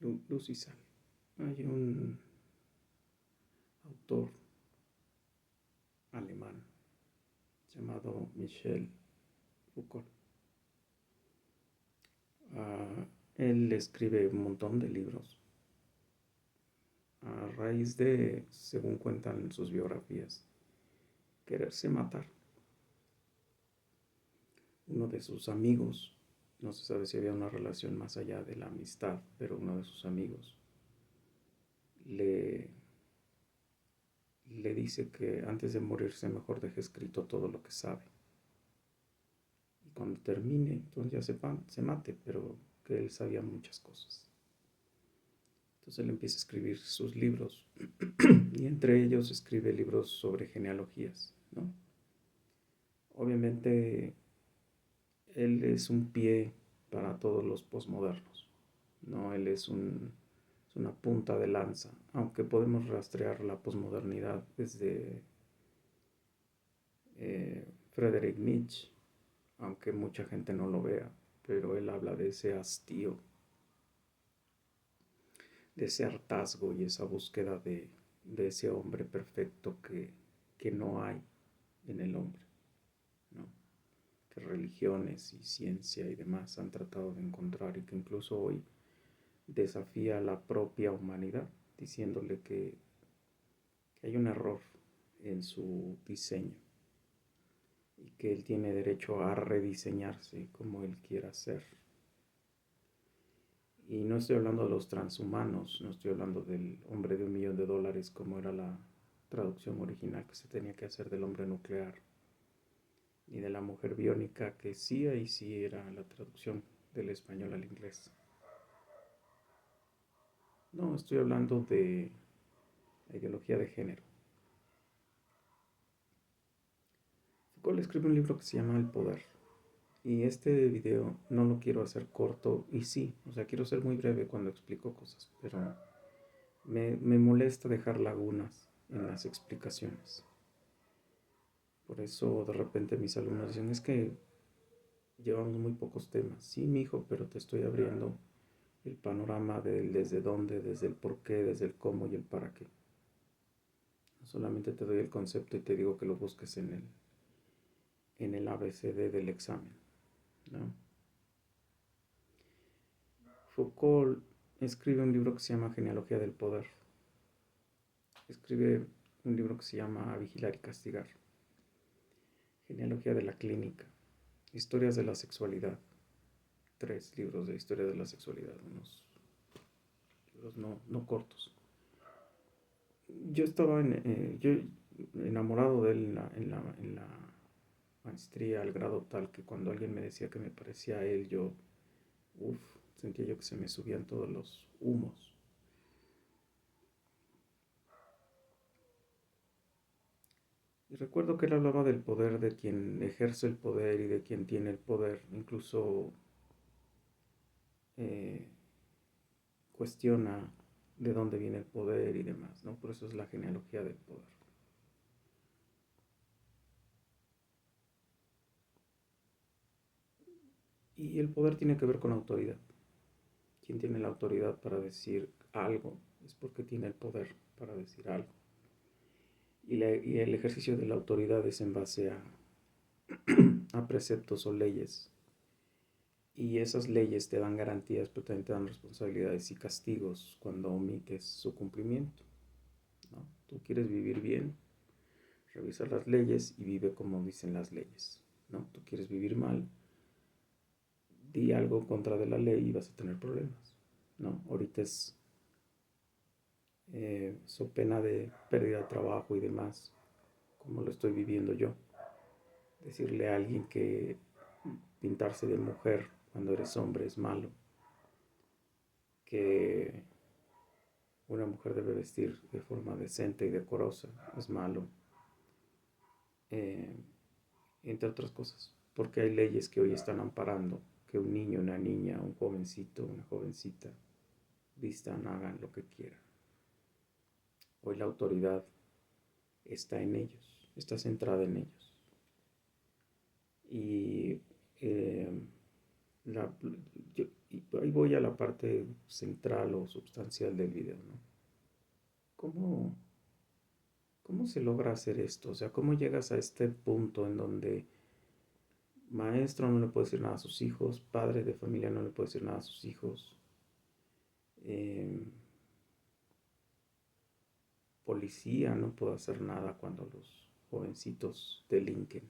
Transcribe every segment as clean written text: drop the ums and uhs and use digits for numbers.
luz y sal. Hay un autor alemán llamado Michel Foucault. Él escribe un montón de libros a raíz de, según cuentan sus biografías, quererse matar. Uno de sus amigos, no se sabe si había una relación más allá de la amistad, pero uno de sus amigos le dice que antes de morirse mejor deje escrito todo lo que sabe. Y cuando termine, entonces ya se mate, pero que él sabía muchas cosas. Entonces él empieza a escribir sus libros y entre ellos escribe libros sobre genealogías, ¿no? Obviamente él es un pie para todos los posmodernos, ¿no? Él es una punta de lanza, aunque podemos rastrear la posmodernidad desde Friedrich Nietzsche, aunque mucha gente no lo vea, pero él habla de ese hastío, de ese hartazgo y esa búsqueda de ese hombre perfecto que no hay en el hombre, ¿no? Que religiones y ciencia y demás han tratado de encontrar y que incluso hoy desafía a la propia humanidad, diciéndole que hay un error en su diseño y que él tiene derecho a rediseñarse como él quiera ser. Y no estoy hablando de los transhumanos, no estoy hablando del hombre de $1.000.000 como era la traducción original que se tenía que hacer del hombre nuclear, ni de la mujer biónica, que sí, ahí sí era la traducción del español al inglés. No, estoy hablando de la ideología de género. Foucault escribe un libro que se llama El Poder. Y este video no lo quiero hacer corto, y sí, o sea, quiero ser muy breve cuando explico cosas, pero me molesta dejar lagunas en las explicaciones. Por eso de repente mis alumnos dicen, es que llevamos muy pocos temas. Sí, mijo, pero te estoy abriendo el panorama del desde dónde, desde el por qué, desde el cómo y el para qué. No solamente te doy el concepto y te digo que lo busques en el ABCD del examen, ¿no? Foucault escribe un libro que se llama Genealogía del Poder. Escribe un libro que se llama Vigilar y Castigar. Genealogía de la Clínica. Historias de la Sexualidad. 3 libros de historia de la sexualidad, unos libros no cortos. Yo estaba yo enamorado de él en la maestría, al grado tal que cuando alguien me decía que me parecía a él, yo, sentía yo que se me subían todos los humos. Y recuerdo que él hablaba del poder de quien ejerce el poder y de quien tiene el poder. Incluso eh, cuestiona de dónde viene el poder y demás, ¿no? Por eso es la genealogía del poder. Y el poder tiene que ver con autoridad. Quien tiene la autoridad para decir algo es porque tiene el poder para decir algo. Y el ejercicio de la autoridad es en base a preceptos o leyes. Y esas leyes te dan garantías, pero también te dan responsabilidades y castigos cuando omites su cumplimiento, ¿no? Tú quieres vivir bien, revisa las leyes y vive como dicen las leyes, ¿no? Tú quieres vivir mal, di algo en contra de la ley y vas a tener problemas, ¿no? Ahorita es so pena de pérdida de trabajo y demás, como lo estoy viviendo yo. Decirle a alguien que pintarse de mujer cuando eres hombre es malo, que una mujer debe vestir de forma decente y decorosa es malo, eh, entre otras cosas, porque hay leyes que hoy están amparando que un niño, una niña, un jovencito, una jovencita vistan, hagan lo que quieran. Hoy la autoridad está en ellos, está centrada en ellos. Y la, y ahí voy a la parte central o sustancial del video, ¿no? ¿Cómo, ¿Cómo se logra hacer esto? O sea, ¿cómo llegas a este punto en donde maestro no le puede decir nada a sus hijos, padre de familia no le puede decir nada a sus hijos, eh, policía no puede hacer nada cuando los jovencitos delinquen?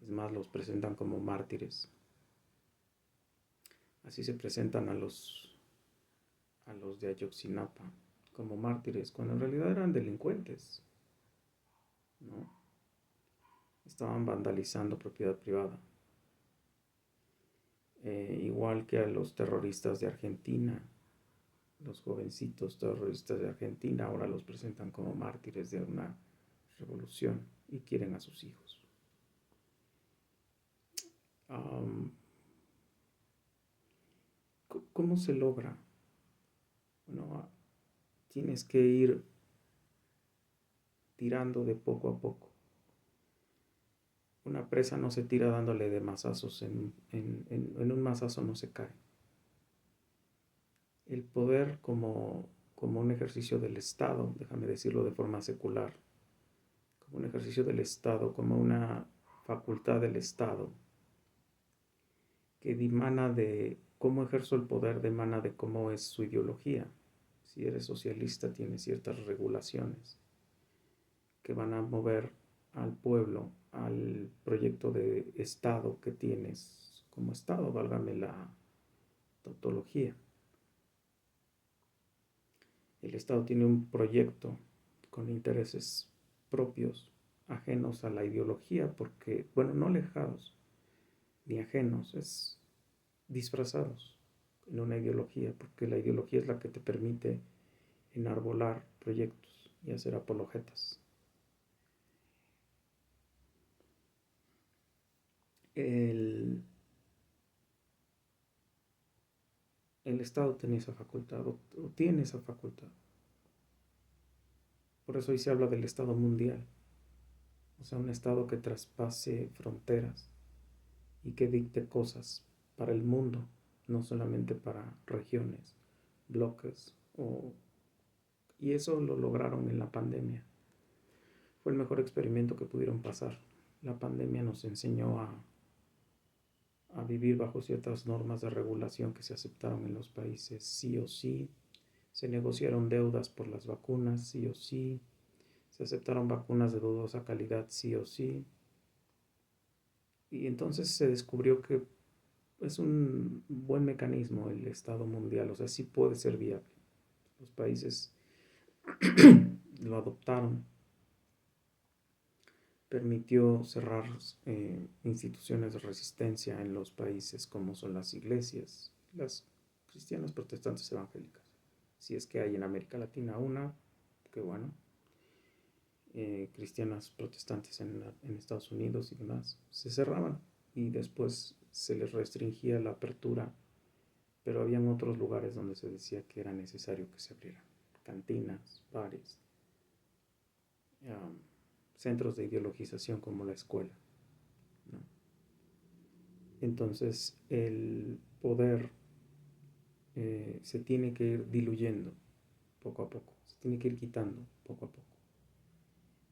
Es más, los presentan como mártires. Así se presentan a los de Ayotzinapa como mártires, cuando en realidad eran delincuentes, ¿no? Estaban vandalizando propiedad privada. Igual que a los terroristas de Argentina, los jovencitos terroristas de Argentina ahora los presentan como mártires de una revolución y quieren a sus hijos. Um, ¿Cómo se logra? Bueno, tienes que ir tirando de poco a poco. Una presa no se tira dándole de mazazos, en un mazazo no se cae. El poder como un ejercicio del Estado, déjame decirlo de forma secular, como un ejercicio del Estado, como una facultad del Estado, que dimana de cómo ejerzo el poder, demana de cómo es su ideología. Si eres socialista, tienes ciertas regulaciones que van a mover al pueblo al proyecto de Estado que tienes como Estado, válgame la tautología. El Estado tiene un proyecto con intereses propios, ajenos a la ideología, porque, bueno, no alejados ni ajenos, es disfrazados en una ideología, porque la ideología es la que te permite enarbolar proyectos y hacer apologetas. El, el Estado tiene esa facultad, o tiene esa facultad. Por eso hoy se habla del Estado mundial, o sea, un Estado que traspase fronteras y que dicte cosas para el mundo, no solamente para regiones, bloques, y eso lo lograron en la pandemia. Fue el mejor experimento que pudieron pasar. La pandemia nos enseñó a vivir bajo ciertas normas de regulación que se aceptaron en los países, sí o sí. Se negociaron deudas por las vacunas, sí o sí. Se aceptaron vacunas de dudosa calidad, sí o sí. Y entonces se descubrió que es un buen mecanismo el Estado mundial, o sea, sí puede ser viable. Los países lo adoptaron, permitió cerrar instituciones de resistencia en los países como son las iglesias, las cristianas, protestantes, evangélicas. Si es que hay en América Latina una, qué bueno, cristianas, protestantes en Estados Unidos y demás, se cerraban y después se les restringía la apertura, pero habían otros lugares donde se decía que era necesario que se abrieran, cantinas, bares, centros de ideologización como la escuela, ¿no? Entonces el poder se tiene que ir diluyendo poco a poco, se tiene que ir quitando poco a poco.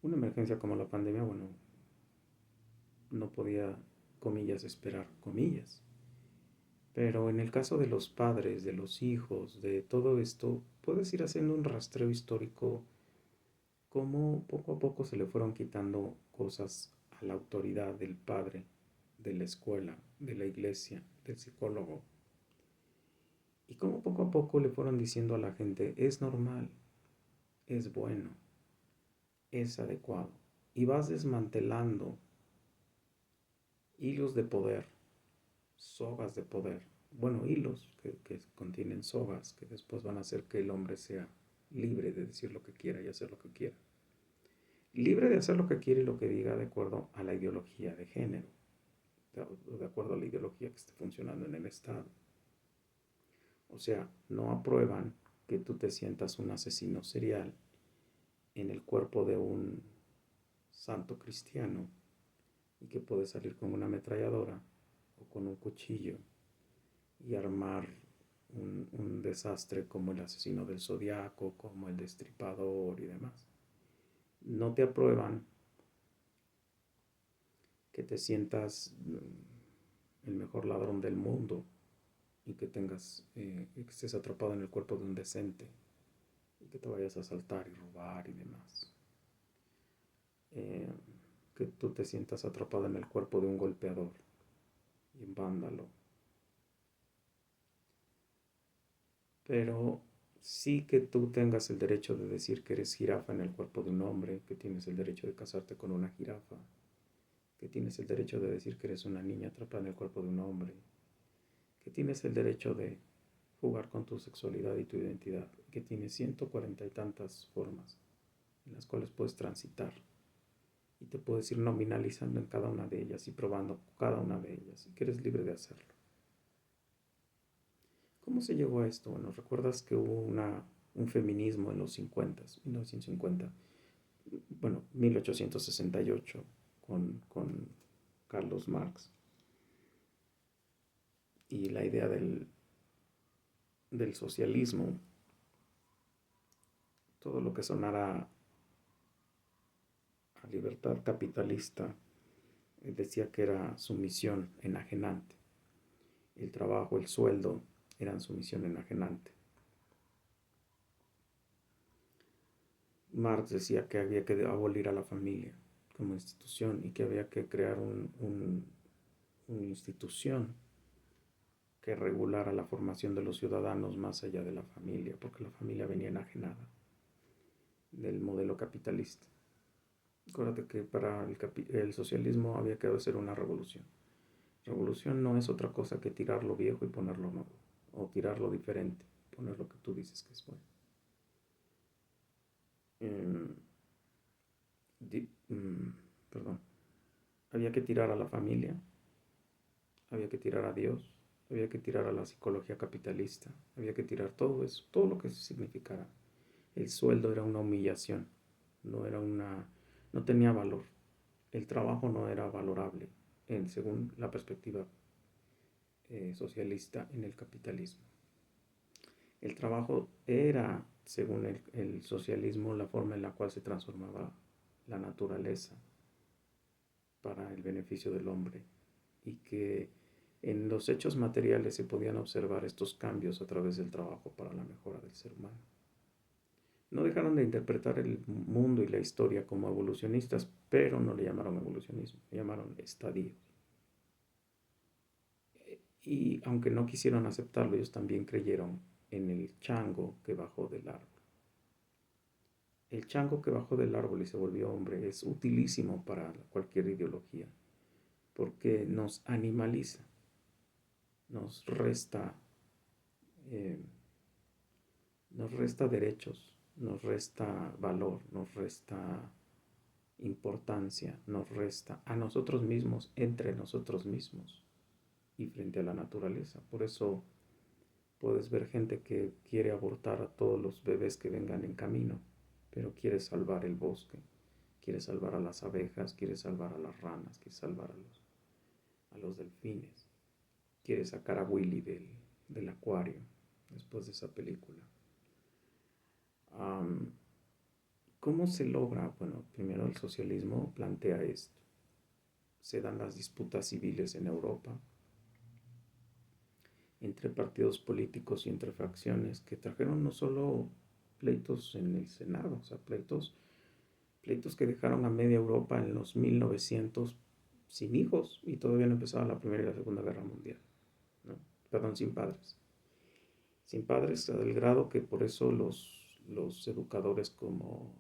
Una emergencia como la pandemia, bueno, no podía, comillas, esperar, comillas. Pero en el caso de los padres, de los hijos, de todo esto, puedes ir haciendo un rastreo histórico, cómo poco a poco se le fueron quitando cosas a la autoridad del padre, de la escuela, de la iglesia, del psicólogo. Y cómo poco a poco le fueron diciendo a la gente, es normal, es bueno, es adecuado. Y vas desmantelando hilos de poder, sogas de poder. Bueno, hilos que contienen sogas que después van a hacer que el hombre sea libre de decir lo que quiera y hacer lo que quiera. Libre de hacer lo que quiere y lo que diga de acuerdo a la ideología de género, de acuerdo a la ideología que esté funcionando en el Estado. O sea, no aprueban que tú te sientas un asesino serial en el cuerpo de un santo cristiano y que puede salir con una ametralladora o con un cuchillo y armar un desastre como el asesino del Zodiaco, como el destripador y demás. No te aprueban que te sientas el mejor ladrón del mundo y que que estés atrapado en el cuerpo de un decente y que te vayas a asaltar y robar y demás. Que tú te sientas atrapado en el cuerpo de un golpeador y un vándalo. Pero sí que tú tengas el derecho de decir que eres jirafa en el cuerpo de un hombre, que tienes el derecho de casarte con una jirafa, que tienes el derecho de decir que eres una niña atrapada en el cuerpo de un hombre, que tienes el derecho de jugar con tu sexualidad y tu identidad, que tienes 140 y tantas formas en las cuales puedes transitar y te puedes ir nominalizando en cada una de ellas y probando cada una de ellas y que eres libre de hacerlo. ¿Cómo se llegó a esto? Bueno, recuerdas que hubo un feminismo en los 50, 1950, bueno, 1868, con Carlos Marx, y la idea del socialismo, todo lo que sonara a libertad capitalista, decía que era sumisión enajenante. El trabajo, el sueldo, eran sumisión enajenante. Marx decía que había que abolir a la familia como institución y que había que crear una institución que regulara la formación de los ciudadanos más allá de la familia, porque la familia venía enajenada del modelo capitalista. Acuérdate que para el socialismo había que hacer una revolución. Revolución no es otra cosa que tirar lo viejo y ponerlo nuevo, o tirar lo diferente, poner lo que tú dices que es bueno. Di- mm, Perdón. Había que tirar a la familia, había que tirar a Dios, había que tirar a la psicología capitalista, había que tirar todo eso, todo lo que significara. El sueldo era una humillación, no tenía valor. El trabajo no era valorable, según la perspectiva socialista en el capitalismo. El trabajo era, según el socialismo, la forma en la cual se transformaba la naturaleza para el beneficio del hombre y que en los hechos materiales se podían observar estos cambios a través del trabajo para la mejora del ser humano. No dejaron de interpretar el mundo y la historia como evolucionistas, pero no le llamaron evolucionismo, le llamaron estadio. Y aunque no quisieron aceptarlo, ellos también creyeron en el chango que bajó del árbol. El chango que bajó del árbol y se volvió hombre es utilísimo para cualquier ideología, porque nos animaliza, nos resta, eh, nos resta derechos, nos resta valor, nos resta importancia, nos resta a nosotros mismos, entre nosotros mismos y frente a la naturaleza. Por eso puedes ver gente que quiere abortar a todos los bebés que vengan en camino, pero quiere salvar el bosque, quiere salvar a las abejas, quiere salvar a las ranas, quiere salvar a los delfines, quiere sacar a Willy del acuario después de esa película. ¿Cómo se logra? Bueno, primero el socialismo plantea esto. Se dan las disputas civiles en Europa entre partidos políticos y entre facciones que trajeron no solo pleitos en el Senado, o sea, pleitos que dejaron a media Europa en los 1900 sin hijos y todavía no empezaba la Primera y la Segunda Guerra Mundial, ¿no? Perdón, sin padres. Sin padres, al grado que por eso los educadores como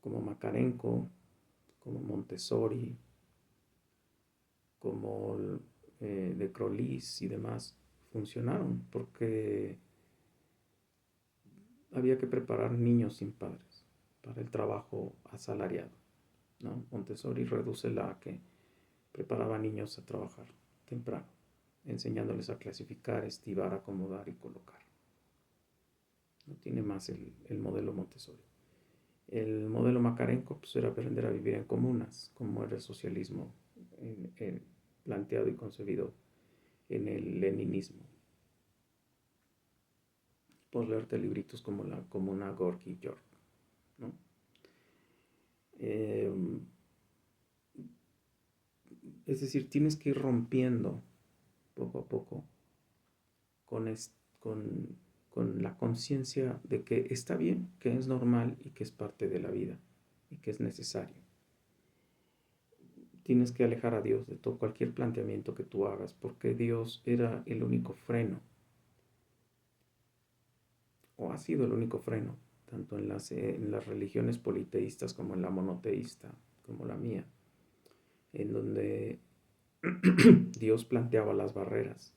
Makarenko, como Montessori, como de Crolis y demás, funcionaron porque había que preparar niños sin padres para el trabajo asalariado, ¿no? Montessori reduce la que preparaba niños a trabajar temprano, enseñándoles a clasificar, estivar, acomodar y colocar. No tiene más el modelo Montessori. El modelo Makarenko pues, era aprender a vivir en comunas, como era el socialismo planteado y concebido en el leninismo. Puedes leerte libritos como la Comuna Gorky York, ¿no? Eh, es decir, tienes que ir rompiendo poco a poco con, con, con la conciencia de que está bien, que es normal y que es parte de la vida y que es necesario. Tienes que alejar a Dios de todo cualquier planteamiento que tú hagas, porque Dios era el único freno, o ha sido el único freno, tanto en las religiones politeístas como en la monoteísta, como la mía, en donde Dios planteaba las barreras,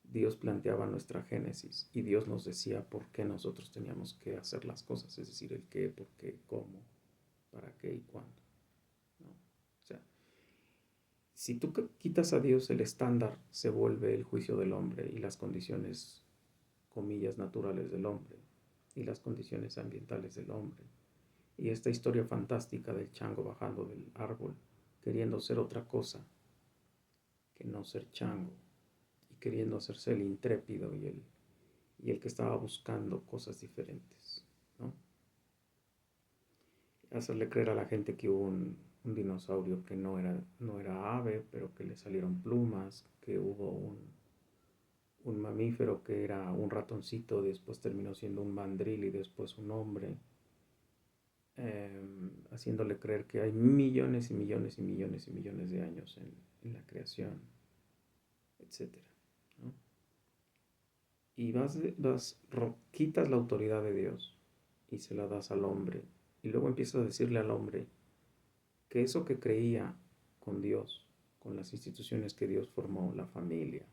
Dios planteaba nuestra génesis y Dios nos decía por qué nosotros teníamos que hacer las cosas, es decir, el qué, por qué, cómo, para qué y cuándo, ¿no? O sea, si tú quitas a Dios, el estándar se vuelve el juicio del hombre y las condiciones, comillas, naturales del hombre y las condiciones ambientales del hombre. Y esta historia fantástica del chango bajando del árbol, queriendo ser otra cosa que no ser chango, y queriendo hacerse el intrépido y el que estaba buscando cosas diferentes, ¿no? Hacerle creer a la gente que hubo un dinosaurio que no era ave, pero que le salieron plumas, que hubo un mamífero que era un ratoncito, después terminó siendo un mandril y después un hombre, haciéndole creer que hay millones y millones y millones y millones de años en la creación, etcétera, ¿no? Y quitas la autoridad de Dios y se la das al hombre, y luego empiezas a decirle al hombre que eso que creía con Dios, con las instituciones que Dios formó, la familia,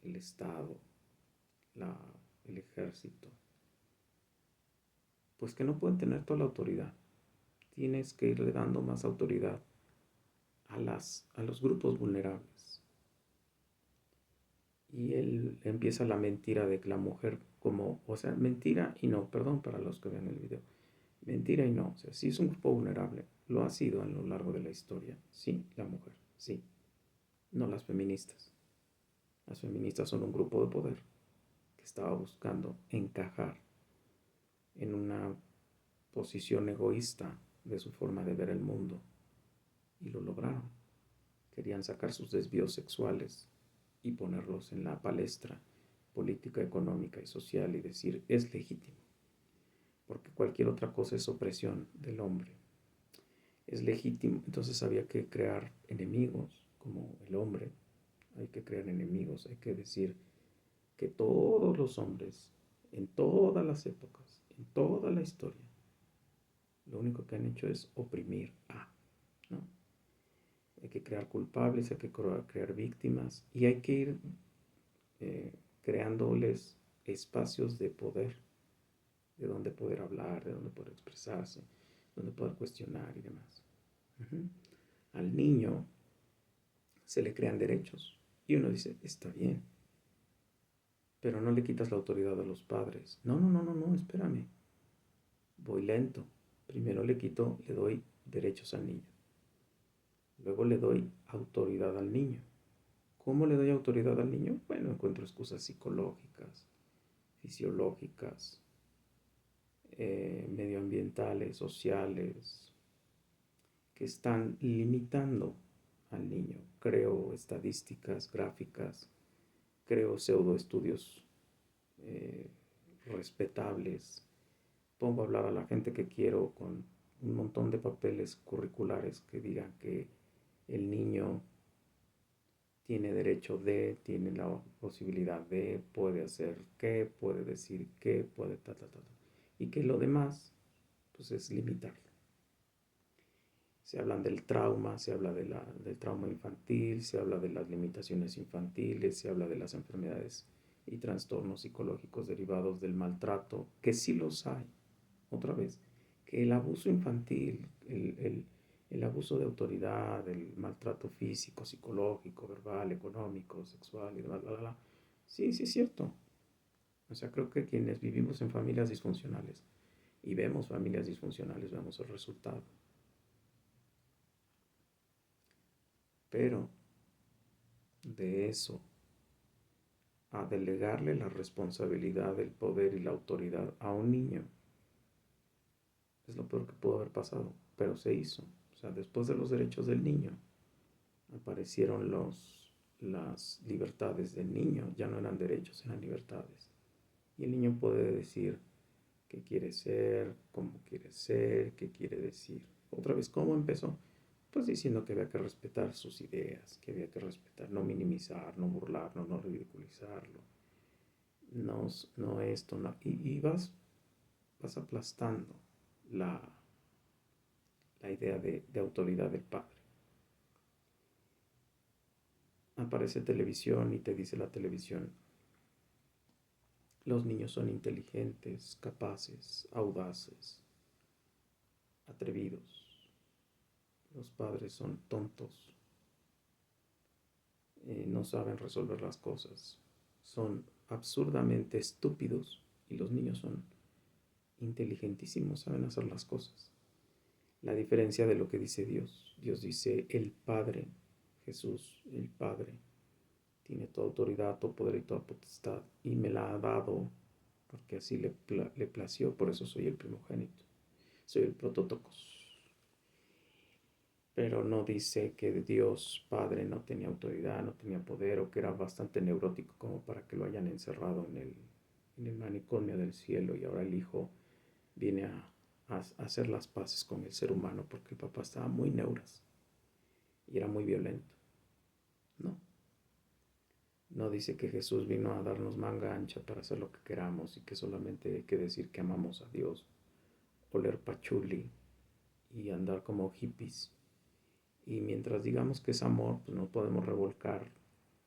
el Estado, la, el ejército, pues que no pueden tener toda la autoridad. Tienes que irle dando más autoridad a los grupos vulnerables. Y él empieza la mentira de que la mujer, como, o sea, mentira y no, perdón para los que vean el video, mentira y no, o sea, sí es un grupo vulnerable, lo ha sido a lo largo de la historia, sí, la mujer, sí, no las feministas. Las feministas son un grupo de poder que estaba buscando encajar en una posición egoísta de su forma de ver el mundo y lo lograron. Querían sacar sus desvíos sexuales y ponerlos en la palestra política, económica y social y decir es legítimo, porque cualquier otra cosa es opresión del hombre. Es legítimo, entonces había que crear enemigos como el hombre, hay que crear enemigos, hay que decir que todos los hombres, en todas las épocas, en toda la historia, lo único que han hecho es oprimir a, ¿no? Hay que crear culpables, hay que crear víctimas y hay que ir creándoles espacios de poder, de donde poder hablar, de donde poder expresarse, donde poder cuestionar y demás. Uh-huh. Al niño se le crean derechos y uno dice, está bien, pero no le quitas la autoridad a los padres. No, no, no, no, no, espérame. Voy lento. Primero le doy derechos al niño. Luego le doy autoridad al niño. ¿Cómo le doy autoridad al niño? Bueno, encuentro excusas psicológicas, fisiológicas, medioambientales, sociales, que están limitando al niño. Creo estadísticas, gráficas, creo pseudoestudios eh, respetables. Pongo a hablar a la gente que quiero con un montón de papeles curriculares que digan que el niño tiene derecho de, tiene la posibilidad de, puede hacer qué, puede decir qué, puede y que lo demás pues es limitarlo. Se hablan del trauma, se habla del trauma infantil, se habla de las limitaciones infantiles, se habla de las enfermedades y trastornos psicológicos derivados del maltrato, que sí los hay, otra vez, que el abuso infantil, el abuso de autoridad, el maltrato físico, psicológico, verbal, económico, sexual y bla, bla, bla, sí, sí es cierto. O sea, creo que quienes vivimos en familias disfuncionales Y vemos familias disfuncionales, vemos el resultado. Pero de eso a delegarle la responsabilidad, el poder y la autoridad a un niño, es lo peor que pudo haber pasado, pero se hizo. O sea, después de los derechos del niño, aparecieron las libertades del niño, ya no eran derechos, eran libertades. Y el niño puede decir qué quiere ser, cómo quiere ser, qué quiere decir. Otra vez, ¿cómo empezó? Pues diciendo que había que respetar sus ideas, que había que respetar, no minimizar, no burlarlo, no ridiculizarlo, no esto, no. Y vas aplastando la, la idea de autoridad del padre. Aparece televisión y te dice la televisión, los niños son inteligentes, capaces, audaces, atrevidos. Los padres son tontos, no saben resolver las cosas, son absurdamente estúpidos y los niños son inteligentísimos, saben hacer las cosas. La diferencia de lo que dice Dios. Dios dice, el Padre, Jesús, el Padre, tiene toda autoridad, todo poder y toda potestad, y me la ha dado porque así le plació, por eso soy el primogénito, soy el prototocos. Pero no dice que Dios Padre no tenía autoridad, no tenía poder, o que era bastante neurótico como para que lo hayan encerrado en el manicomio del cielo, y ahora el Hijo viene a hacer las paces con el ser humano porque el papá estaba muy neuras y era muy violento. No, no dice que Jesús vino a darnos manga ancha para hacer lo que queramos y que solamente hay que decir que amamos a Dios, oler pachuli y andar como hippies. Y mientras digamos que es amor, pues no podemos revolcar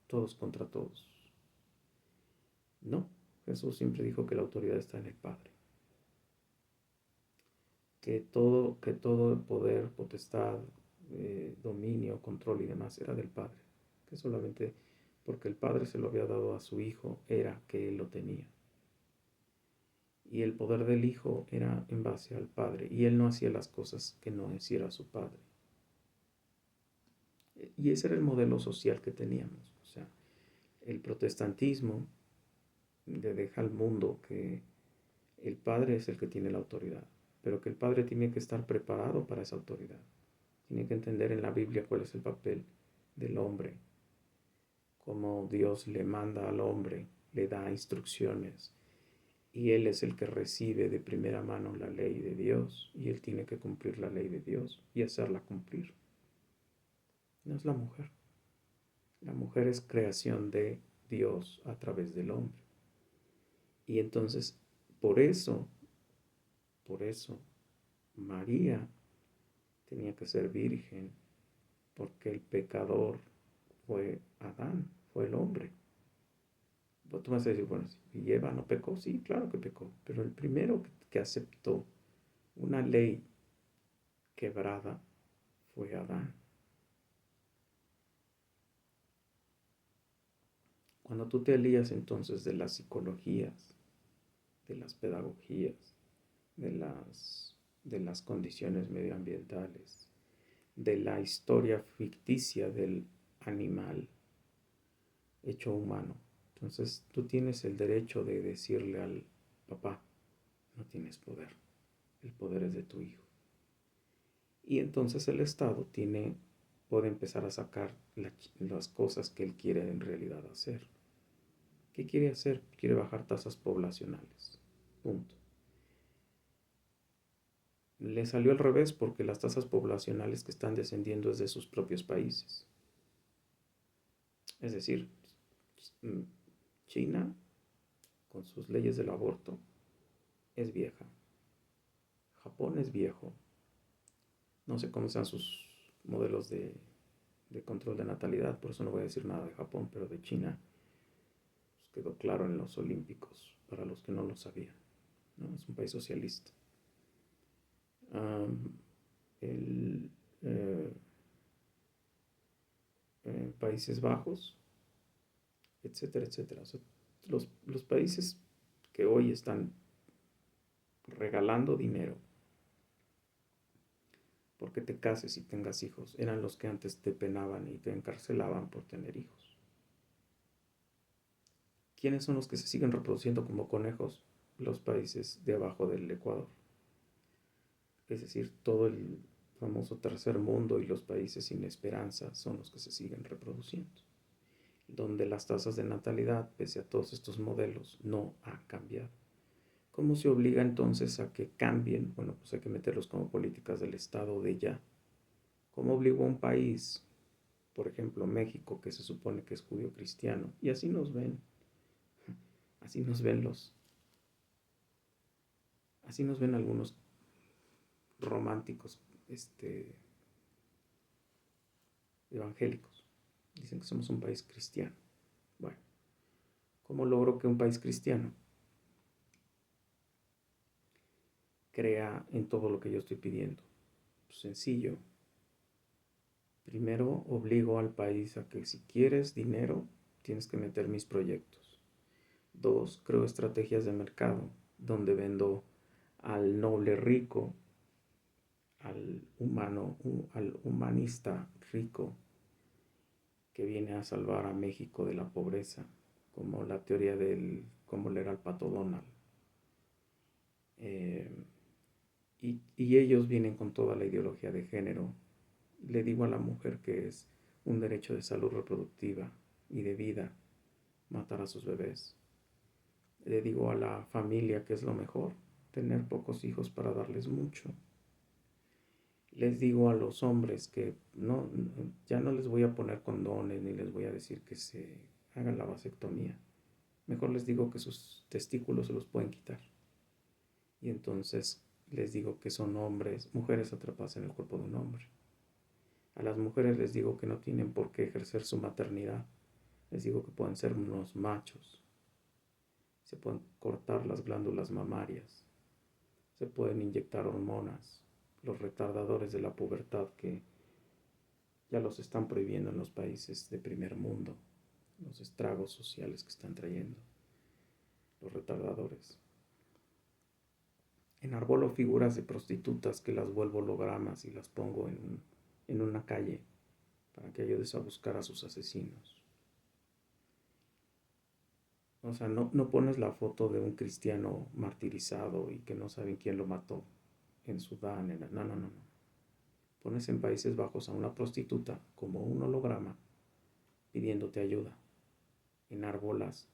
todos contra todos. No, Jesús siempre dijo que la autoridad está en el Padre. Que todo poder, potestad, dominio, control y demás era del Padre. Que solamente porque el Padre se lo había dado a su Hijo era que Él lo tenía. Y el poder del Hijo era en base al Padre. Y Él no hacía las cosas que no hiciera su Padre. Y ese era el modelo social que teníamos. O sea, el protestantismo le deja al mundo que el Padre es el que tiene la autoridad, pero que el Padre tiene que estar preparado para esa autoridad. Tiene que entender en la Biblia cuál es el papel del hombre, cómo Dios le manda al hombre, le da instrucciones, y él es el que recibe de primera mano la ley de Dios, y él tiene que cumplir la ley de Dios y hacerla cumplir. No es la mujer. La mujer es creación de Dios a través del hombre. Y entonces, por eso, María tenía que ser virgen, porque el pecador fue Adán, fue el hombre. Tú vas a decir, bueno, ¿y Eva no pecó? Sí, claro que pecó, pero el primero que aceptó una ley quebrada fue Adán. Cuando tú te alías entonces de las psicologías, de las pedagogías, de las condiciones medioambientales, de la historia ficticia del animal hecho humano, entonces tú tienes el derecho de decirle al papá, no tienes poder, el poder es de tu hijo. Y entonces el Estado puede empezar a sacar las cosas que él quiere en realidad hacer. ¿Qué quiere hacer? Quiere bajar tasas poblacionales. Punto. Le salió al revés porque las tasas poblacionales que están descendiendo es de sus propios países. Es decir, China, con sus leyes del aborto, es vieja. Japón es viejo. No sé cómo sean sus modelos de control de natalidad, por eso no voy a decir nada de Japón, pero de China pues quedó claro en los Olímpicos, para los que no lo sabían, ¿no? Es un país socialista. El, Países Bajos, etcétera, etcétera. O sea, los países que hoy están regalando dinero porque te cases y tengas hijos. Eran los que antes te penaban y te encarcelaban por tener hijos. ¿Quiénes son los que se siguen reproduciendo como conejos? Los países de abajo del Ecuador. Es decir, todo el famoso tercer mundo y los países sin esperanza son los que se siguen reproduciendo, donde las tasas de natalidad, pese a todos estos modelos, no han cambiado. ¿Cómo se obliga entonces a que cambien? Bueno, pues hay que meterlos como políticas del Estado de ya. ¿Cómo obligó a un país, por ejemplo México, que se supone que es judío cristiano? Y así nos ven, así nos ven así nos ven algunos románticos, evangélicos. Dicen que somos un país cristiano. Bueno, ¿cómo logro que un país cristiano crea en todo lo que yo estoy pidiendo? Pues sencillo. Primero obligo al país a que si quieres dinero, tienes que meter mis proyectos. 2, creo estrategias de mercado donde vendo al noble rico, al humanista rico que viene a salvar a México de la pobreza, como la teoría del cómo leer al pato Donald. Y ellos vienen con toda la ideología de género. Le digo a la mujer que es un derecho de salud reproductiva y de vida matar a sus bebés. Le digo a la familia que es lo mejor, tener pocos hijos para darles mucho. Les digo a los hombres que ya no les voy a poner condones ni les voy a decir que se hagan la vasectomía. Mejor les digo que sus testículos se los pueden quitar. Y entonces les digo que son hombres, mujeres atrapadas en el cuerpo de un hombre. A las mujeres les digo que no tienen por qué ejercer su maternidad. Les digo que pueden ser unos machos. Se pueden cortar las glándulas mamarias. Se pueden inyectar hormonas. Los retardadores de la pubertad que ya los están prohibiendo en los países de primer mundo. Los estragos sociales que están trayendo los retardadores. Enarbolo figuras de prostitutas que las vuelvo hologramas y las pongo en una calle para que ayudes a buscar a sus asesinos. O sea, no pones la foto de un cristiano martirizado y que no saben quién lo mató en Sudán. No. Pones en Países Bajos a una prostituta como un holograma pidiéndote ayuda. Enarbolas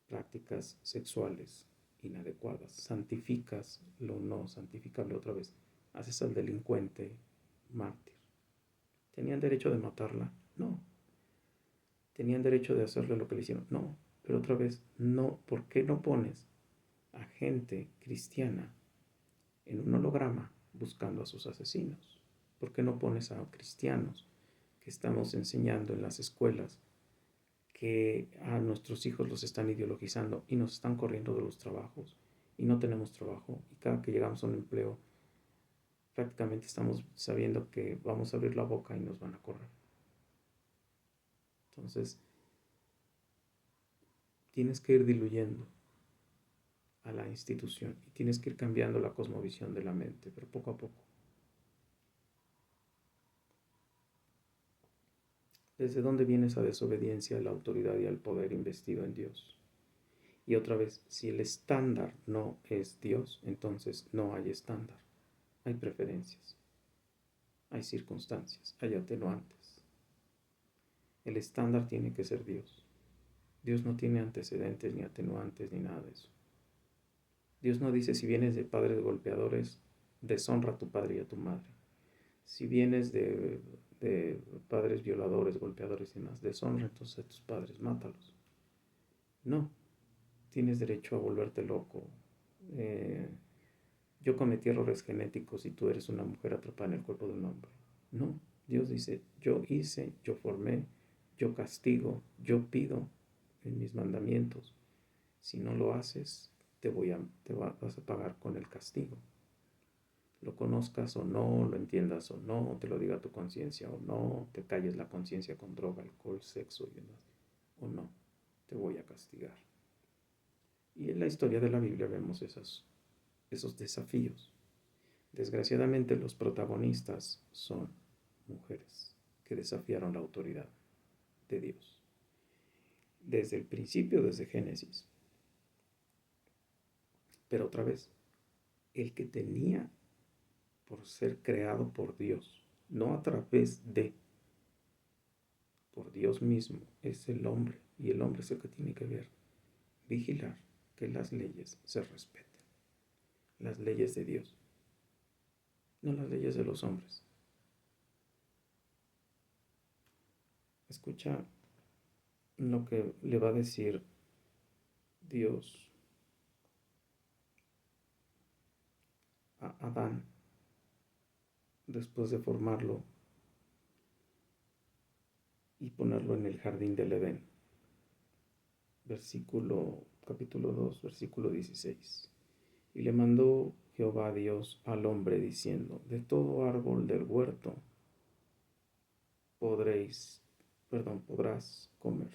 prácticas sexuales inadecuadas. Santificas lo no santificable otra vez. Haces al delincuente mártir. ¿Tenían derecho de matarla? No. ¿Tenían derecho de hacerle lo que le hicieron? No. Pero otra vez, no. ¿Por qué no pones a gente cristiana en un holograma buscando a sus asesinos? ¿Por qué no pones a cristianos que estamos enseñando en las escuelas que a nuestros hijos los están ideologizando y nos están corriendo de los trabajos y no tenemos trabajo y cada que llegamos a un empleo prácticamente estamos sabiendo que vamos a abrir la boca y nos van a correr? Entonces tienes que ir diluyendo a la institución y tienes que ir cambiando la cosmovisión de la mente, pero poco a poco. ¿Desde dónde viene esa desobediencia a la autoridad y al poder investido en Dios? Y otra vez, si el estándar no es Dios, entonces no hay estándar. Hay preferencias, hay circunstancias, hay atenuantes. El estándar tiene que ser Dios. Dios no tiene antecedentes, ni atenuantes, ni nada de eso. Dios no dice, si vienes de padres golpeadores, deshonra a tu padre y a tu madre. Si vienes de padres violadores, golpeadores y demás, deshonra entonces a tus padres, mátalos. No, tienes derecho a volverte loco. Yo cometí errores genéticos y tú eres una mujer atrapada en el cuerpo de un hombre. No, Dios dice, yo hice, yo formé, yo castigo, yo pido en mis mandamientos. Si no lo haces, vas a pagar con el castigo. Lo conozcas o no, lo entiendas o no, te lo diga tu conciencia o no, te calles la conciencia con droga, alcohol, sexo y demás, o no, te voy a castigar. Y en la historia de la Biblia vemos esas esos desafíos. Desgraciadamente los protagonistas son mujeres que desafiaron la autoridad de Dios. Desde el principio, desde Génesis. Pero otra vez, el que tenía por ser creado por Dios, no a través de, por Dios mismo, es el hombre. Y el hombre es el que tiene que ver, vigilar que las leyes se respeten. Las leyes de Dios, no las leyes de los hombres. Escucha lo que le va a decir Dios a Adán después de formarlo y ponerlo en el jardín del Edén. Capítulo 2, versículo 16. Y le mandó Jehová Dios al hombre diciendo: de todo árbol del huerto podrás comer.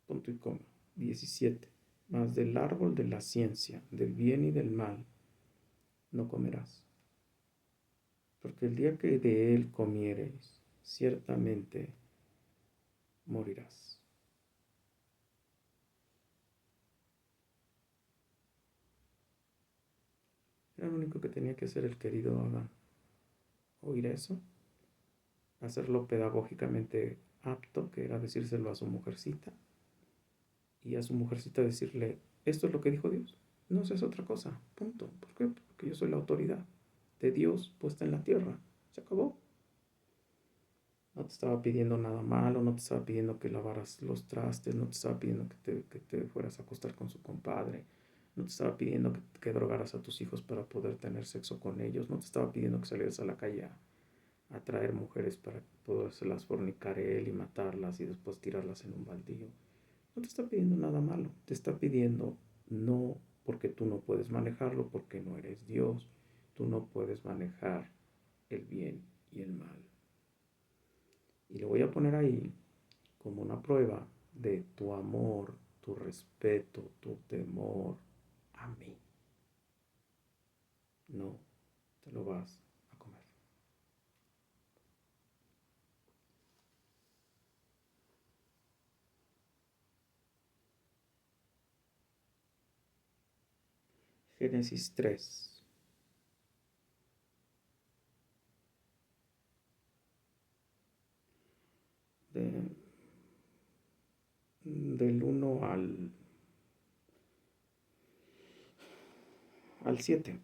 Punto y coma. 17. Mas del árbol de la ciencia, del bien y del mal, no comerás. Porque el día que de él comiereis, ciertamente morirás. Era lo único que tenía que hacer el querido Adán. Oír eso, hacerlo pedagógicamente apto, que era decírselo a su mujercita, y a su mujercita decirle: esto es lo que dijo Dios, no seas otra cosa, punto. ¿Por qué? Porque yo soy la autoridad de Dios puesta en la tierra. Se acabó. No te estaba pidiendo nada malo, no te estaba pidiendo que lavaras los trastes, no te estaba pidiendo que te fueras a acostar con su compadre, no te estaba pidiendo que drogaras a tus hijos para poder tener sexo con ellos, no te estaba pidiendo que salieras a la calle a traer mujeres para podérselas fornicar él y matarlas y después tirarlas en un baldío. No te está pidiendo nada malo, te está pidiendo no porque tú no puedes manejarlo, porque no eres Dios, tú no puedes manejar el bien y el mal. Y lo voy a poner ahí como una prueba de tu amor, tu respeto, tu temor a mí. No te lo vas a comer. Génesis 3. Del 1 al 7.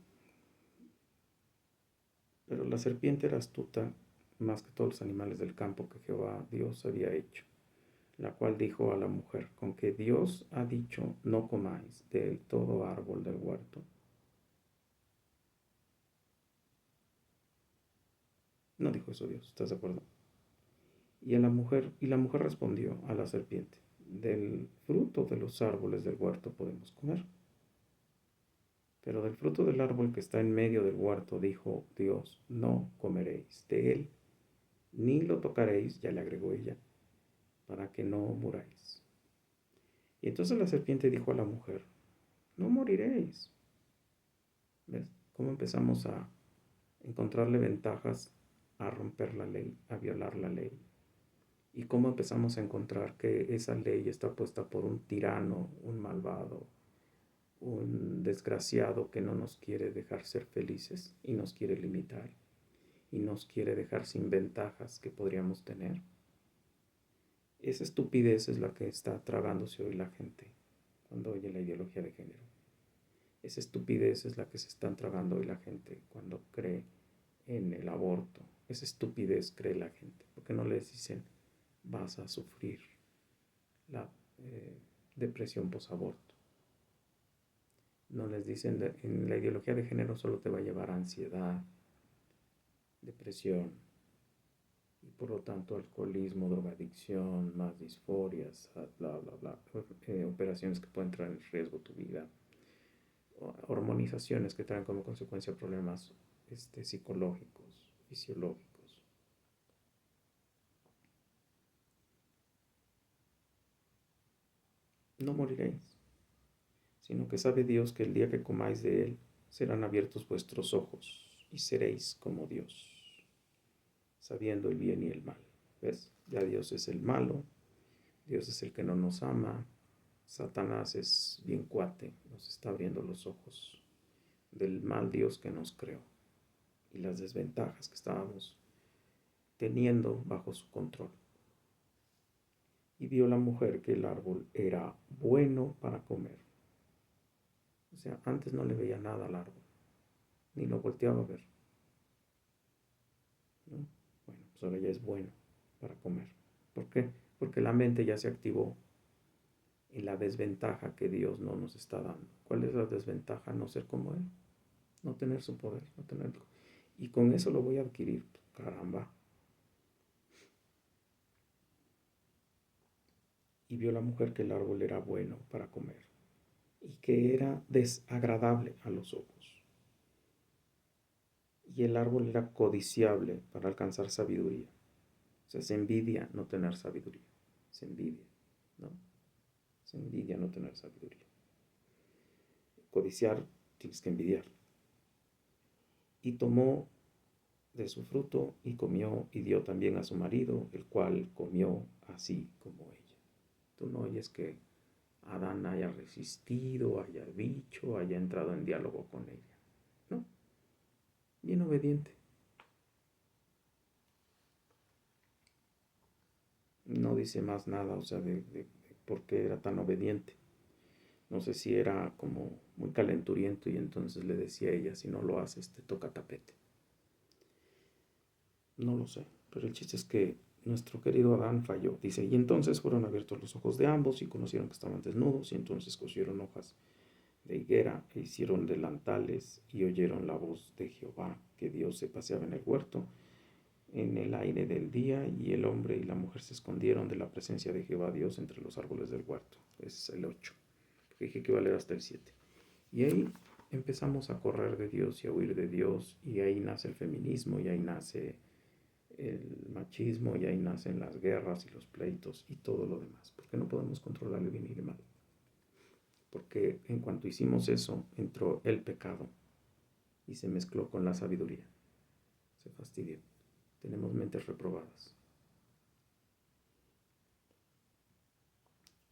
Pero la serpiente era astuta más que todos los animales del campo que Jehová Dios había hecho, la cual dijo a la mujer: con que Dios ha dicho, no comáis de todo árbol del huerto. No dijo eso Dios, ¿estás de acuerdo? Y la mujer respondió a la serpiente: del fruto de los árboles del huerto podemos comer, pero del fruto del árbol que está en medio del huerto dijo Dios: no comeréis de él, ni lo tocaréis, ya le agregó ella, para que no muráis. Y entonces la serpiente dijo a la mujer: no moriréis. ¿Ves cómo empezamos a encontrarle ventajas a romper la ley, a violar la ley? Y cómo empezamos a encontrar que esa ley está puesta por un tirano, un malvado, un desgraciado que no nos quiere dejar ser felices y nos quiere limitar y nos quiere dejar sin ventajas que podríamos tener. Esa estupidez es la que está tragándose hoy la gente cuando oye la ideología de género. Esa estupidez es la que se están tragando hoy la gente cuando cree en el aborto. Esa estupidez cree la gente, porque no les dicen: vas a sufrir la depresión posaborto. No les dicen, en la ideología de género solo te va a llevar a ansiedad, depresión y por lo tanto alcoholismo, drogadicción, más disforias, bla, bla, bla, operaciones que pueden traer en riesgo tu vida, hormonizaciones que traen como consecuencia problemas psicológicos, fisiológicos. No moriréis. sino que sabe Dios que el día que comáis de él, serán abiertos vuestros ojos y seréis como Dios, sabiendo el bien y el mal. ¿Ves? Ya Dios es el malo, Dios es el que no nos ama, Satanás es bien cuate, nos está abriendo los ojos del mal Dios que nos creó y las desventajas que estábamos teniendo bajo su control. Y vio la mujer que el árbol era bueno para comer. O sea, antes no le veía nada al árbol, ni lo volteaba a ver, ¿no? Bueno, pues ahora ya es bueno para comer. ¿Por qué? Porque la mente ya se activó en la desventaja que Dios no nos está dando. ¿Cuál es la desventaja? No ser como Él, no tener su poder, no tenerlo. Y con eso lo voy a adquirir. Caramba. Y vio la mujer que el árbol era bueno para comer y que era desagradable a los ojos. Y el árbol era codiciable para alcanzar sabiduría. O sea, se envidia no tener sabiduría. Se envidia, ¿no? Se envidia no tener sabiduría. Codiciar, tienes que envidiar. Y tomó de su fruto y comió y dio también a su marido, el cual comió así como ella. Tú no oyes que Adán haya resistido, haya dicho, haya entrado en diálogo con ella. No, bien obediente. No dice más nada, o sea, de por qué era tan obediente. No sé si era como muy calenturiento y entonces le decía a ella, si no lo haces, te toca tapete. No lo sé, pero el chiste es que nuestro querido Adán falló. Dice, y entonces fueron abiertos los ojos de ambos y conocieron que estaban desnudos y entonces cosieron hojas de higuera e hicieron delantales y oyeron la voz de Jehová, que Dios se paseaba en el huerto en el aire del día y el hombre y la mujer se escondieron de la presencia de Jehová Dios entre los árboles del huerto. Es el 8. Dije que iba a leer hasta el 7. Y ahí empezamos a correr de Dios y a huir de Dios y ahí nace el feminismo y ahí nace el machismo y ahí nacen las guerras y los pleitos y todo lo demás, porque no podemos controlar el bien y el mal. Porque en cuanto hicimos eso, entró el pecado y se mezcló con la sabiduría. Se fastidió. Tenemos mentes reprobadas.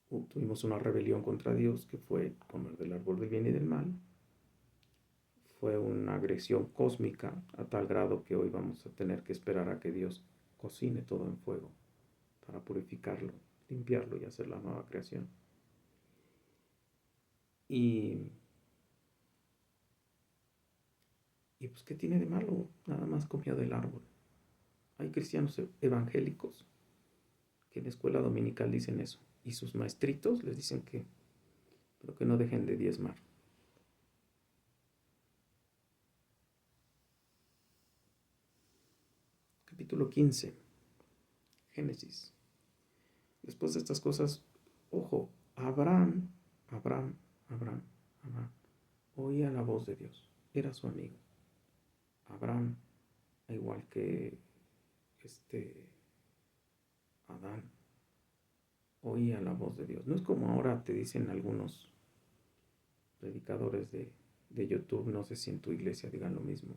Tuvimos una rebelión contra Dios que fue comer del árbol del bien y del mal. Fue una agresión cósmica a tal grado que hoy vamos a tener que esperar a que Dios cocine todo en fuego para purificarlo, limpiarlo y hacer la nueva creación. Y pues, ¿qué tiene de malo? Nada más comió del árbol. Hay cristianos evangélicos que en la escuela dominical dicen eso. Y sus maestritos les dicen que, pero que no dejen de diezmar. Capítulo 15. Génesis. Después de estas cosas, ojo, Abraham, oía la voz de Dios. Era su amigo. Abraham, igual que Adán, oía la voz de Dios. No es como ahora te dicen algunos predicadores de YouTube, no sé si en tu iglesia digan lo mismo.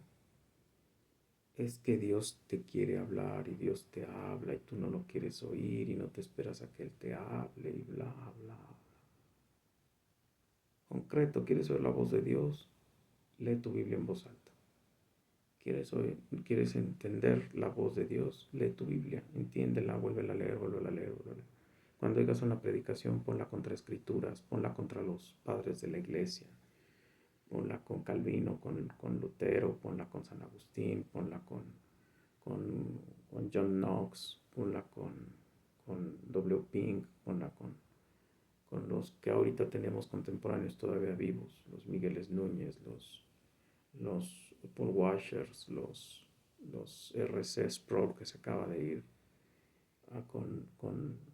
Es que Dios te quiere hablar y Dios te habla y tú no lo quieres oír y no te esperas a que Él te hable y bla, bla. Concreto, ¿quieres oír la voz de Dios? Lee tu Biblia en voz alta. ¿Quieres entender la voz de Dios? Lee tu Biblia, entiéndela, vuélvela a leer, vuélvela a leer, vuélvela a leer. Cuando oigas una predicación, ponla contra escrituras, ponla contra los padres de la iglesia, ponla con Calvino, con Lutero, ponla con San Agustín, ponla con John Knox, ponla con W. Pink, ponla con los que ahorita tenemos contemporáneos todavía vivos, los Migueles Núñez, los Paul Washers, los R.C. Sproul que se acaba de ir, con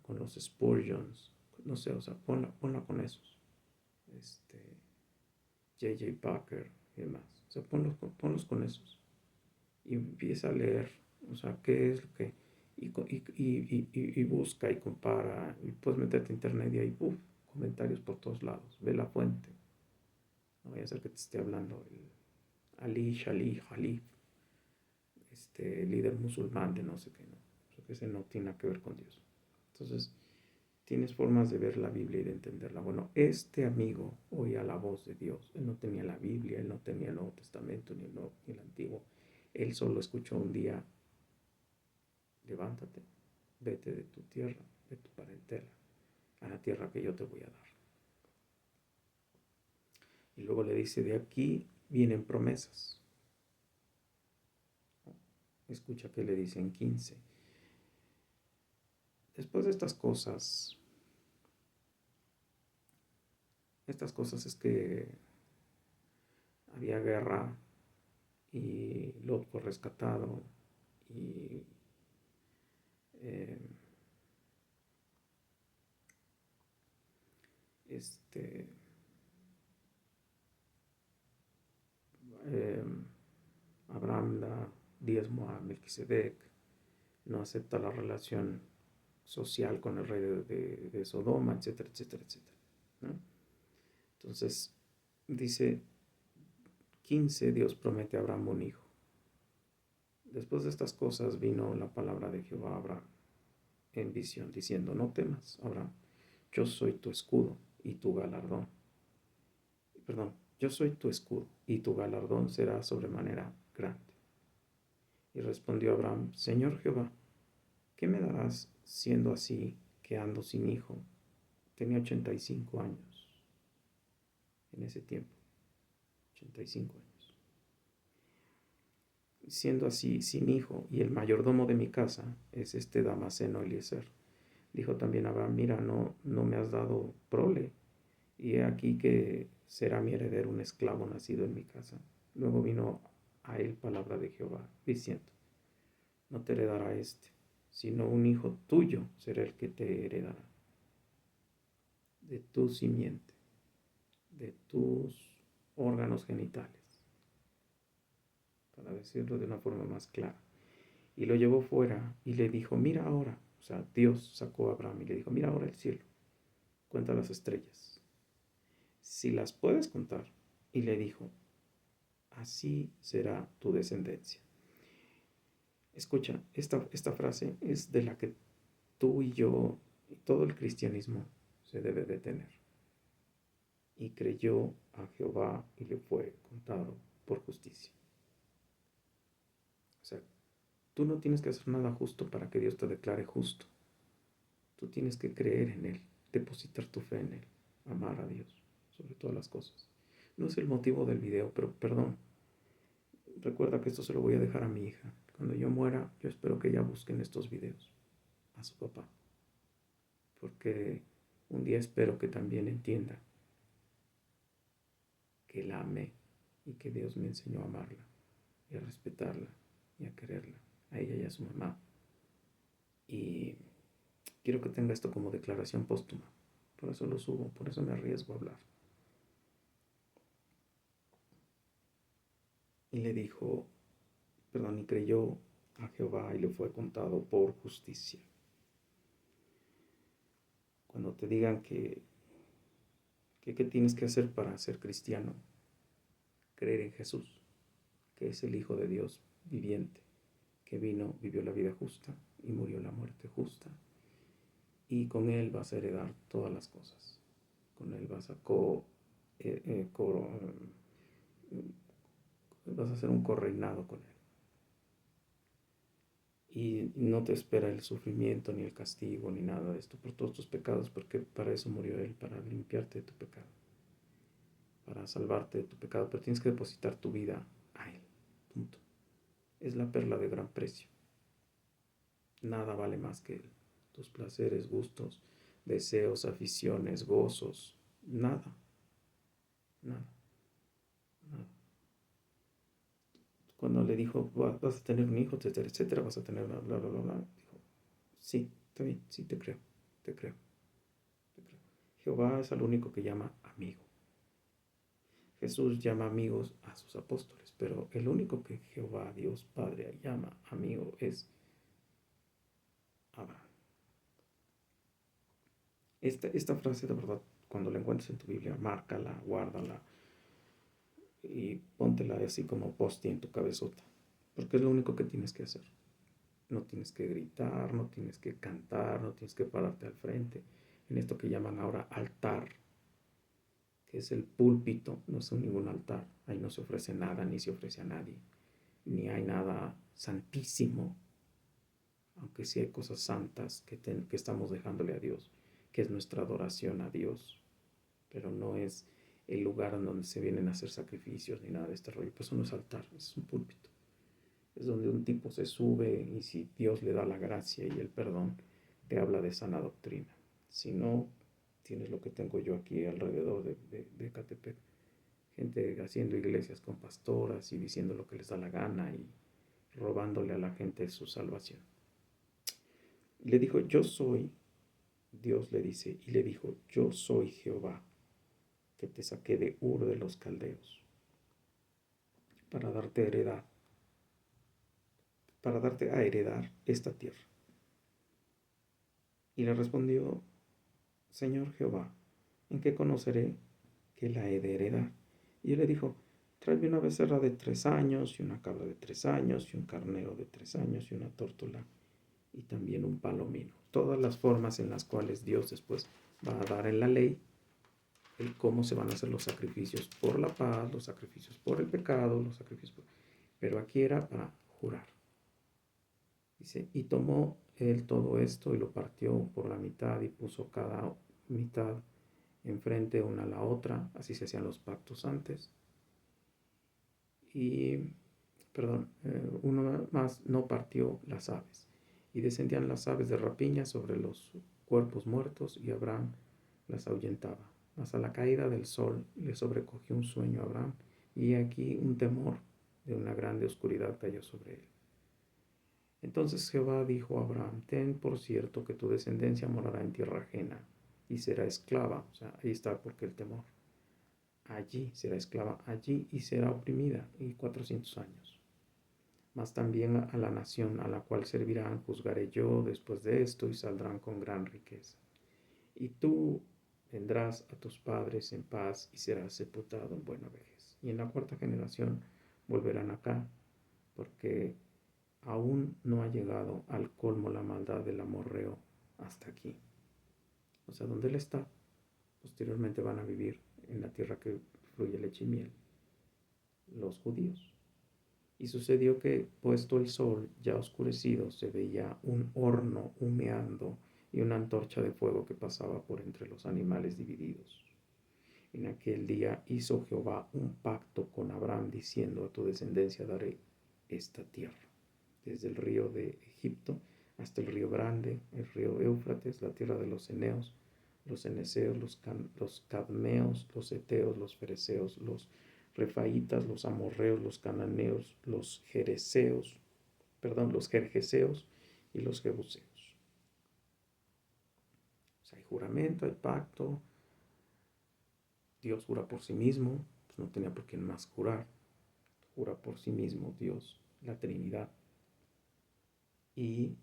los Spurgeons, no sé, o sea, ponla con esos, J.J. Packer y demás, o sea, ponlos con esos y empieza a leer, o sea, qué es lo que, y busca y compara, y puedes meterte a internet y ahí, comentarios por todos lados, ve la fuente, No vaya a ser que te esté hablando el Ali, Shali, Jalif, líder musulmán de no sé qué, ¿no? Porque ese no tiene nada que ver con Dios. Entonces, tienes formas de ver la Biblia y de entenderla. Bueno, este amigo oía la voz de Dios. Él no tenía la Biblia, él no tenía el Nuevo Testamento ni el Antiguo. Él solo escuchó un día: levántate, vete de tu tierra, de tu parentela, a la tierra que yo te voy a dar. Y luego le dice: de aquí vienen promesas. Escucha que le dicen 15. Después de estas cosas es que había guerra y Lot fue rescatado y eh, este eh, Abraham da diezmo a Melquisedec, no acepta la relación social con el rey de Sodoma, etcétera, etcétera, etcétera, ¿no? Entonces dice 15, Dios promete a Abraham un hijo. Después de estas cosas vino la palabra de Jehová a Abraham en visión, diciendo: no temas, Abraham, yo soy tu escudo y tu galardón. Perdón, yo soy tu escudo y tu galardón será sobremanera grande. Y respondió Abraham: Señor Jehová, ¿qué me darás siendo así que ando sin hijo? Tenía 85 años en ese tiempo, 85 años. Siendo así sin hijo, y el mayordomo de mi casa es este Damaseno Eliezer. Dijo también Abraham: mira, no me has dado prole, y he aquí que será mi heredero un esclavo nacido en mi casa. Luego vino a él palabra de Jehová, diciendo: no te heredará sino un hijo tuyo será el que te heredará, de tu simiente, de tus órganos genitales, para decirlo de una forma más clara. Y lo llevó fuera y le dijo: mira ahora, o sea, Dios sacó a Abraham y le dijo: mira ahora el cielo, cuenta las estrellas, si las puedes contar. Y le dijo: así será tu descendencia. Escucha, esta frase es de la que tú y yo y todo el cristianismo se debe de tener. Y creyó a Jehová y le fue contado por justicia. O sea, tú no tienes que hacer nada justo para que Dios te declare justo. Tú tienes que creer en Él, depositar tu fe en Él, amar a Dios sobre todas las cosas. No es el motivo del video, pero perdón, recuerda que esto se lo voy a dejar a mi hija. Cuando yo muera, yo espero que ella busque en estos videos a su papá, porque un día espero que también entienda que la amé y que Dios me enseñó a amarla y a respetarla y a quererla, a ella y a su mamá. Y quiero que tenga esto como declaración póstuma. Por eso lo subo, por eso me arriesgo a hablar. Y le dijo, y creyó a Jehová y le fue contado por justicia. Cuando te digan que ¿qué tienes que hacer para ser cristiano? Creer en Jesús, que es el Hijo de Dios viviente, que vino, vivió la vida justa y murió la muerte justa. Y con Él vas a heredar todas las cosas. Con Él vas a vas a hacer un correinado con Él. Y no te espera el sufrimiento, ni el castigo, ni nada de esto por todos tus pecados, porque para eso murió Él, para limpiarte de tu pecado, para salvarte de tu pecado. Pero tienes que depositar tu vida a Él. Punto. Es la perla de gran precio. Nada vale más que Él. Tus placeres, gustos, deseos, aficiones, gozos, nada, nada, nada. Cuando le dijo: vas a tener un hijo, etcétera, etcétera, vas a tener bla, bla, bla, bla, bla, dijo: sí, está bien, sí, te creo, te creo, te creo. Jehová es al único que llama amigo. Jesús llama amigos a sus apóstoles, pero el único que Jehová, Dios Padre, llama amigo es Abraham. Esta frase, de verdad, cuando la encuentres en tu Biblia, márcala, guárdala, y póntela así como posti en tu cabezota, porque es lo único que tienes que hacer. No tienes que gritar, no tienes que cantar, no tienes que pararte al frente. En esto que llaman ahora altar, que es el púlpito, no es ningún altar. Ahí no se ofrece nada, ni se ofrece a nadie, ni hay nada santísimo, aunque sí hay cosas santas que estamos dejándole a Dios, que es nuestra adoración a Dios, pero no es el lugar en donde se vienen a hacer sacrificios ni nada de este rollo. Pues eso no es altar, es un púlpito. Es donde un tipo se sube y si Dios le da la gracia y el perdón, te habla de sana doctrina. Si no, tienes lo que tengo yo aquí alrededor de Catepec. Gente haciendo iglesias con pastoras y diciendo lo que les da la gana y robándole a la gente su salvación. Y le dijo, yo soy, Dios le dice, y le dijo, yo soy Jehová, que te saqué de Ur de los Caldeos, para darte heredad, para darte a heredar esta tierra. Y le respondió, Señor Jehová, ¿en qué conoceré que la he de heredar? Y él le dijo, tráeme una becerra de 3 años, y una cabra de 3 años, y un carnero de 3 años, y una tórtola, y también un palomino. Todas las formas en las cuales Dios después va a dar en la ley el cómo se van a hacer los sacrificios por la paz, los sacrificios por el pecado, los sacrificios por... Pero aquí era para jurar. Dice, y tomó él todo esto y lo partió por la mitad y puso cada mitad enfrente una a la otra, así se hacían los pactos antes. Y, perdón, uno más no partió las aves. Y descendían las aves de rapiña sobre los cuerpos muertos y Abraham las ahuyentaba. Mas a la caída del sol le sobrecogió un sueño a Abraham y aquí un temor de una grande oscuridad cayó sobre él. Entonces Jehová dijo a Abraham, ten por cierto que tu descendencia morará en tierra ajena y será esclava. O sea, ahí está porque el temor. Allí será esclava, allí y será oprimida y 400 años. Mas también a la nación a la cual servirán juzgaré yo después de esto y saldrán con gran riqueza. Y tú vendrás a tus padres en paz y serás sepultado en buena vejez. Y en la 4ª generación volverán acá, porque aún no ha llegado al colmo la maldad del amorreo hasta aquí. O sea, donde él está, posteriormente van a vivir en la tierra que fluye leche y miel, los judíos. Y sucedió que, puesto el sol ya oscurecido, se veía un horno humeando y una antorcha de fuego que pasaba por entre los animales divididos. En aquel día hizo Jehová un pacto con Abraham, diciendo, a tu descendencia daré esta tierra, desde el río de Egipto hasta el río grande, el río Éufrates, la tierra de los eneos, los eneseos, los cadmeos, los eteos, los fereceos, los refaitas, los amorreos, los cananeos, los los gergeseos y los jebuseos. O sea, hay juramento, hay pacto. Dios jura por sí mismo, pues no tenía por qué más jurar. Jura por sí mismo Dios, la Trinidad. Y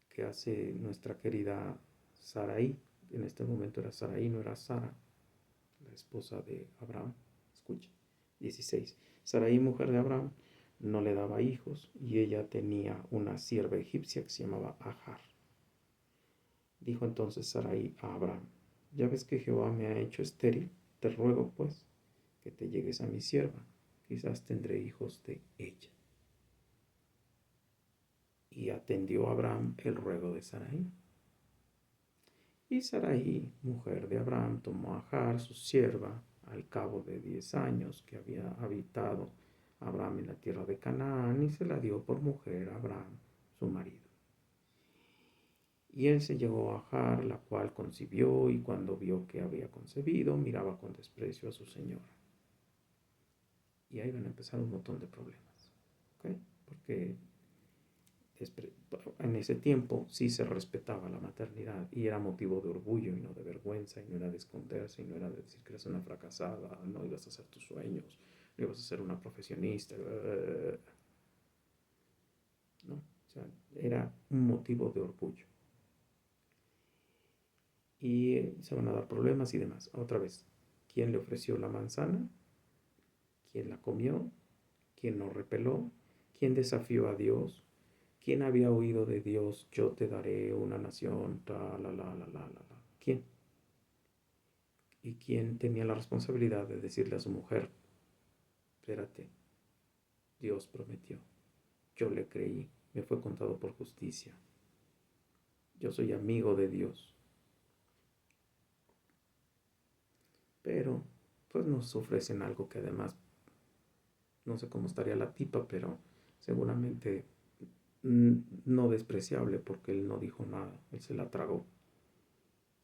que hace nuestra querida Sarai, en este momento era Sarai, no era Sara, la esposa de Abraham. Escucha, 16. Sarai, mujer de Abraham, no le daba hijos y ella tenía una sierva egipcia que se llamaba Agar. Dijo entonces Sarai a Abraham, ya ves que Jehová me ha hecho estéril, te ruego pues que te llegues a mi sierva, quizás tendré hijos de ella. Y atendió Abraham el ruego de Sarai. Y Sarai, mujer de Abraham, tomó a Agar, su sierva, al cabo de 10 años que había habitado Abraham en la tierra de Canaán, y se la dio por mujer a Abraham, su marido. Y él se llegó a Agar, la cual concibió, y cuando vio que había concebido, miraba con desprecio a su señora. Y ahí van a empezar un montón de problemas, ¿ok? Porque en ese tiempo sí se respetaba la maternidad y era motivo de orgullo y no de vergüenza, y no era de esconderse, y no era de decir que eres una fracasada, no ibas a hacer tus sueños, no ibas a ser una profesionista, ¿no? O sea, era un motivo de orgullo. Y se van a dar problemas y demás. Otra vez, ¿Quién le ofreció la manzana? ¿Quién la comió? ¿Quién no repeló? ¿Quién desafió a Dios? ¿Quién había oído de Dios? Yo te daré una nación, la. ¿Quién? ¿Y quién tenía la responsabilidad de decirle a su mujer, espérate, Dios prometió, yo le creí, me fue contado por justicia, yo soy amigo de Dios? Pero pues nos ofrecen algo que además, no sé cómo estaría la tipa, pero seguramente no despreciable, porque él no dijo nada, él se la tragó.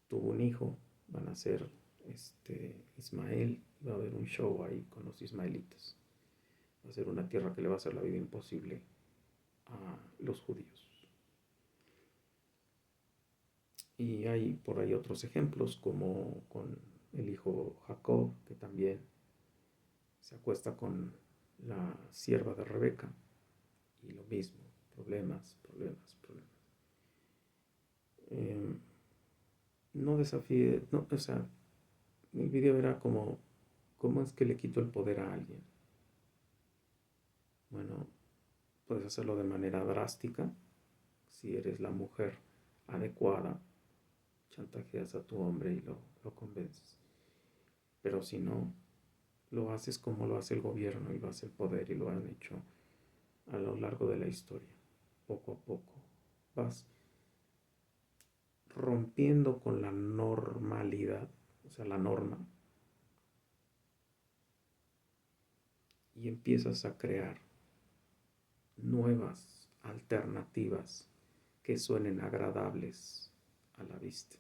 Tuvo un hijo, van a ser Ismael, va a haber un show ahí con los ismaelitas. Va a ser una tierra que le va a hacer la vida imposible a los judíos. Y hay por ahí otros ejemplos, como con el hijo Jacob, que también se acuesta con la sierva de Rebeca, y lo mismo, problemas. Eh, no desafíe, no, o sea, el video era como, ¿cómo es que le quito el poder a alguien? Bueno, puedes hacerlo de manera drástica. Si eres la mujer adecuada, chantajeas a tu hombre y lo convences. Pero si no, lo haces como lo hace el gobierno y lo hace el poder, y lo han hecho a lo largo de la historia. Poco a poco vas rompiendo con la normalidad, o sea, la norma, y empiezas a crear nuevas alternativas que suenen agradables a la vista,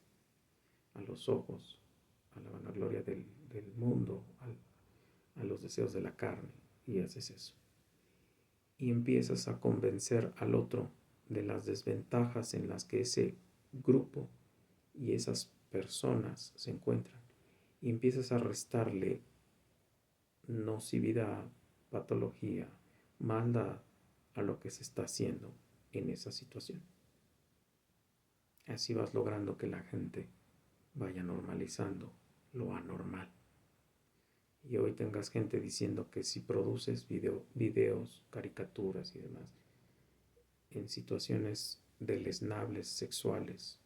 a los ojos, a la vanagloria del mundo, a los deseos de la carne, y haces eso. Y empiezas a convencer al otro de las desventajas en las que ese grupo y esas personas se encuentran, y empiezas a restarle nocividad, patología, maldad a lo que se está haciendo en esa situación. Así vas logrando que la gente vaya normalizando lo anormal. Y hoy tengas gente diciendo que si produces videos, caricaturas y demás, en situaciones deleznables sexuales,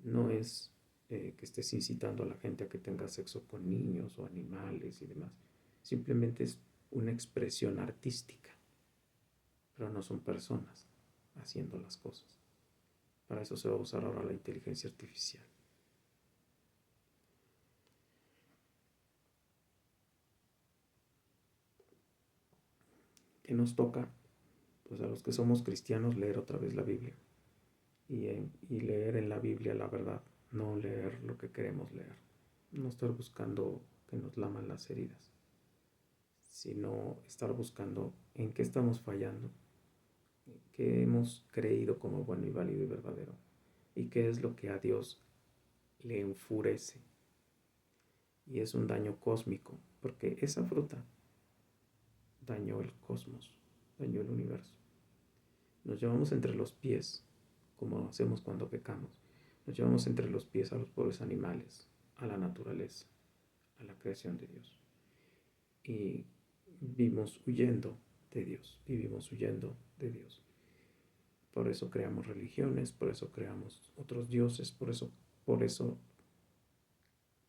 no es que estés incitando a la gente a que tenga sexo con niños o animales y demás. Simplemente es una expresión artística, pero no son personas haciendo las cosas. Para eso se va a usar ahora la inteligencia artificial. ¿Qué nos toca? Pues a los que somos cristianos, leer otra vez la Biblia. Y leer en la Biblia la verdad, no leer lo que queremos leer. No estar buscando que nos laman las heridas, sino estar buscando en qué estamos fallando, qué hemos creído como bueno y válido y verdadero, y qué es lo que a Dios le enfurece. Y es un daño cósmico, porque esa fruta dañó el cosmos, dañó el universo. Nos llevamos entre los pies, como hacemos cuando pecamos. Nos llevamos entre los pies a los pobres animales, a la naturaleza, a la creación de Dios. Y vivimos huyendo de Dios, vivimos huyendo de Dios. Por eso creamos religiones, por eso creamos otros dioses, por eso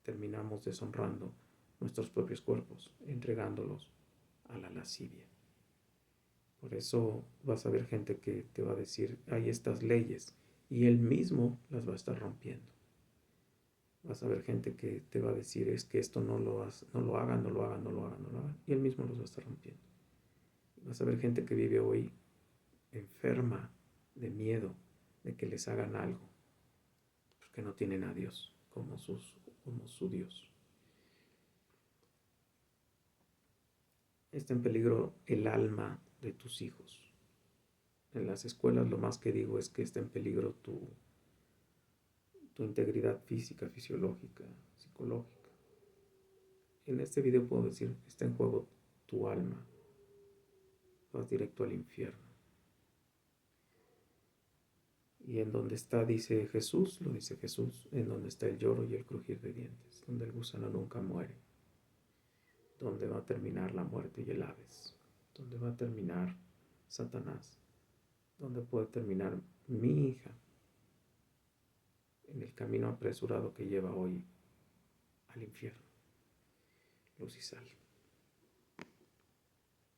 terminamos deshonrando nuestros propios cuerpos, entregándolos a la lascivia. Por eso vas a ver gente que te va a decir, hay estas leyes, y él mismo las va a estar rompiendo. Vas a ver gente que te va a decir, es que esto no lo hagan, y él mismo los va a estar rompiendo. Vas a ver gente que vive hoy enferma de miedo de que les hagan algo, porque no tienen a Dios como su Dios. Está en peligro el alma de tus hijos. En las escuelas lo más que digo es que está en peligro tu integridad física, fisiológica, psicológica. En este video puedo decir, está en juego tu alma. Vas directo al infierno. Y en donde está, dice Jesús, lo dice Jesús, en donde está el lloro y el crujir de dientes, donde el gusano nunca muere, donde va a terminar la muerte y el Hades, donde va a terminar Satanás, donde puede terminar mi hija en el camino apresurado que lleva hoy al infierno. Luz y sal.